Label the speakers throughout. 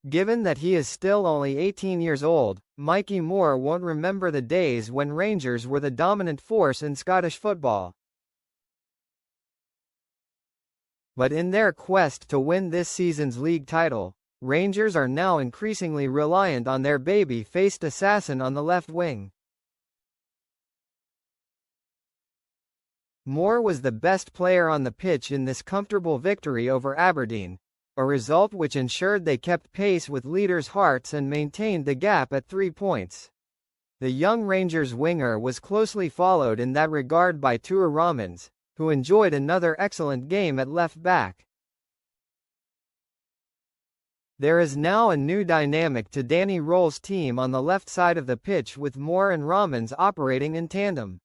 Speaker 1: Given that he is still only 18 years old, Mikey Moore won't remember the days when Rangers were the dominant force in Scottish football. But in their quest to win this season's league title, Rangers are now increasingly reliant on their baby-faced assassin on the left wing. Moore was the best player on the pitch in this comfortable victory over Aberdeen, a result which ensured they kept pace with leaders' Hearts and maintained the gap at 3 points. The young Rangers winger was closely followed in that regard by Tua Ramans, who enjoyed another excellent game at left back. There is now a new dynamic to Danny Roll's team on the left side of the pitch, with Moore and Ramans operating in tandem.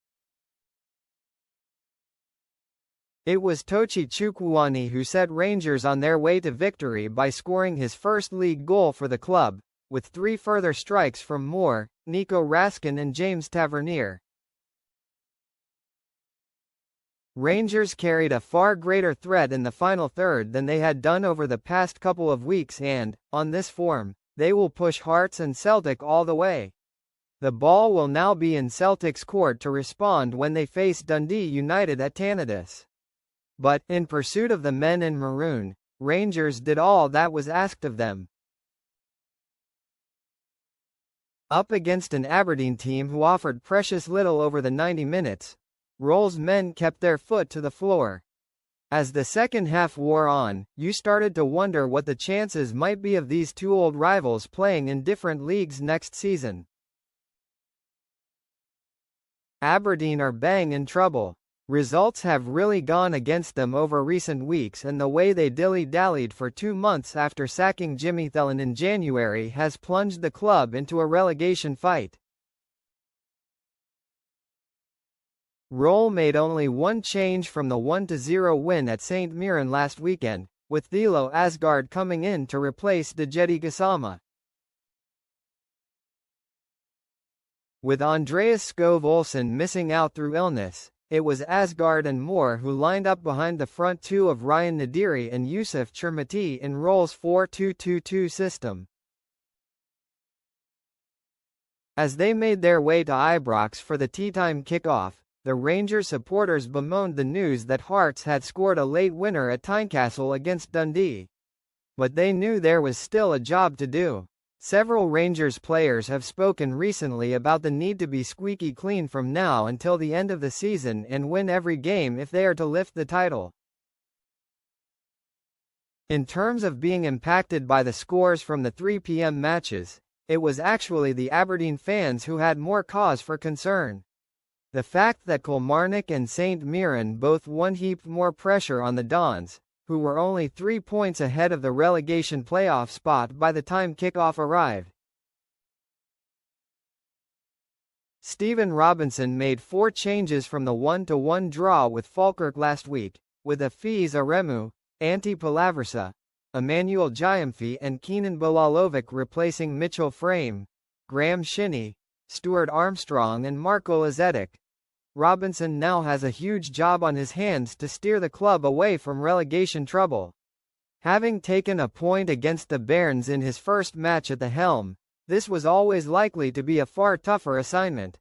Speaker 1: It was Tochi Chukwuani who set Rangers on their way to victory by scoring his first league goal for the club, with 3 further strikes from Moore, Nico Raskin and James Tavernier. Rangers carried a far greater threat in the final third than they had done over the past couple of weeks and, on this form, they will push Hearts and Celtic all the way. The ball will now be in Celtic's court to respond when they face Dundee United at Tannadice. But, in pursuit of the men in maroon, Rangers did all that was asked of them. Up against an Aberdeen team who offered precious little over the 90 minutes, Roll's men kept their foot to the floor. As the second half wore on, you started to wonder what the chances might be of these two old rivals playing in different leagues next season. Aberdeen are bang in trouble. Results have really gone against them over recent weeks, and the way they dilly-dallied for 2 months after sacking Jimmy Thelen in January has plunged the club into a relegation fight. Roll made only one change from the 1-0 win at St Mirren last weekend, with Thilo Asgard coming in to replace Djedi Gassama. With Andreas Skov Olsen missing out through illness, it was Asgard and Moore who lined up behind the front two of Ryan Nadiri and Yusuf Chermati in Roll's 4-2-2-2 system. As they made their way to Ibrox for the tea-time kickoff, the Rangers supporters bemoaned the news that Hearts had scored a late winner at Tynecastle against Dundee. But they knew there was still a job to do. Several Rangers players have spoken recently about the need to be squeaky clean from now until the end of the season and win every game if they are to lift the title. In terms of being impacted by the scores from the 3 p.m. matches, it was actually the Aberdeen fans who had more cause for concern. The fact that Kilmarnock and St Mirren both won heaped more pressure on the Dons, who were only 3 points ahead of the relegation playoff spot by the time kickoff arrived. Stephen Robinson made 4 changes from the 1-1 draw with Falkirk last week, with Afiz Aremu, Antti Palaversa, Emmanuel Gyamfi and Kenan Bilalovic replacing Mitchell Frame, Graham Shinnie, Stuart Armstrong and Marko Lazetic. Robinson now has a huge job on his hands to steer the club away from relegation trouble. Having taken a point against the Bairns in his first match at the helm, this was always likely to be a far tougher assignment.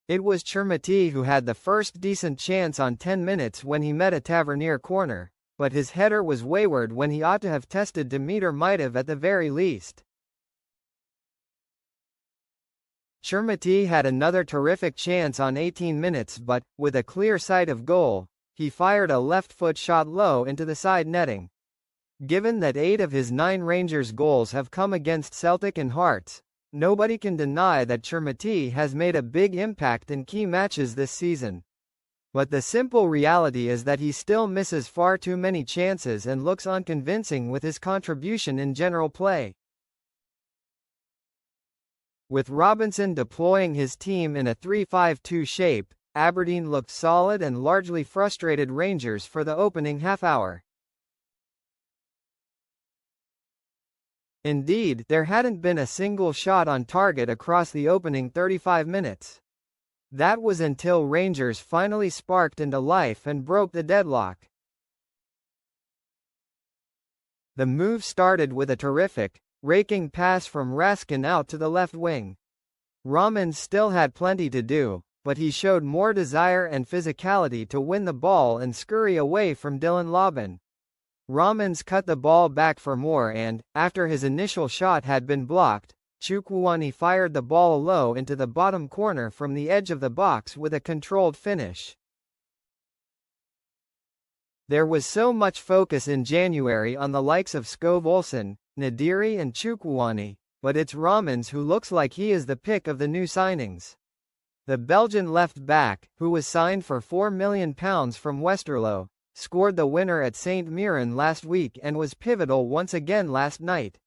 Speaker 1: It was Chermati who had the first decent chance on 10 minutes when he met a Tavernier corner, but his header was wayward when he ought to have tested Dimitar Mitov at the very least. Chermati had another terrific chance on 18 minutes but, with a clear sight of goal, he fired a left-foot shot low into the side netting. Given that 8 of his 9 Rangers goals have come against Celtic and Hearts, nobody can deny that Chermati has made a big impact in key matches this season. But the simple reality is that he still misses far too many chances and looks unconvincing with his contribution in general play. With Robinson deploying his team in a 3-5-2 shape, Aberdeen looked solid and largely frustrated Rangers for the opening half-hour. Indeed, there hadn't been a single shot on target across the opening 35 minutes. That was until Rangers finally sparked into life and broke the deadlock. The move started with a terrific, raking pass from Raskin out to the left wing. Rumours still had plenty to do, but he showed more desire and physicality to win the ball and scurry away from Dylan Laban. Rumours cut the ball back for more and, after his initial shot had been blocked, Chukwuani fired the ball low into the bottom corner from the edge of the box with a controlled finish. There was so much focus in January on the likes of Skov Olsen, Nadiri and Chukwuani, but it's Rumours who looks like he is the pick of the new signings. The Belgian left-back, who was signed for £4 million from Westerlo, scored the winner at St Mirren last week and was pivotal once again last night.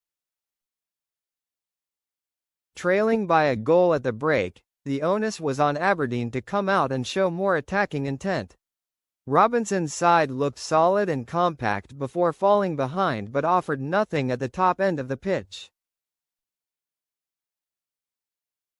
Speaker 1: Trailing by a goal at the break, the onus was on Aberdeen to come out and show more attacking intent. Robinson's side looked solid and compact before falling behind but offered nothing at the top end of the pitch.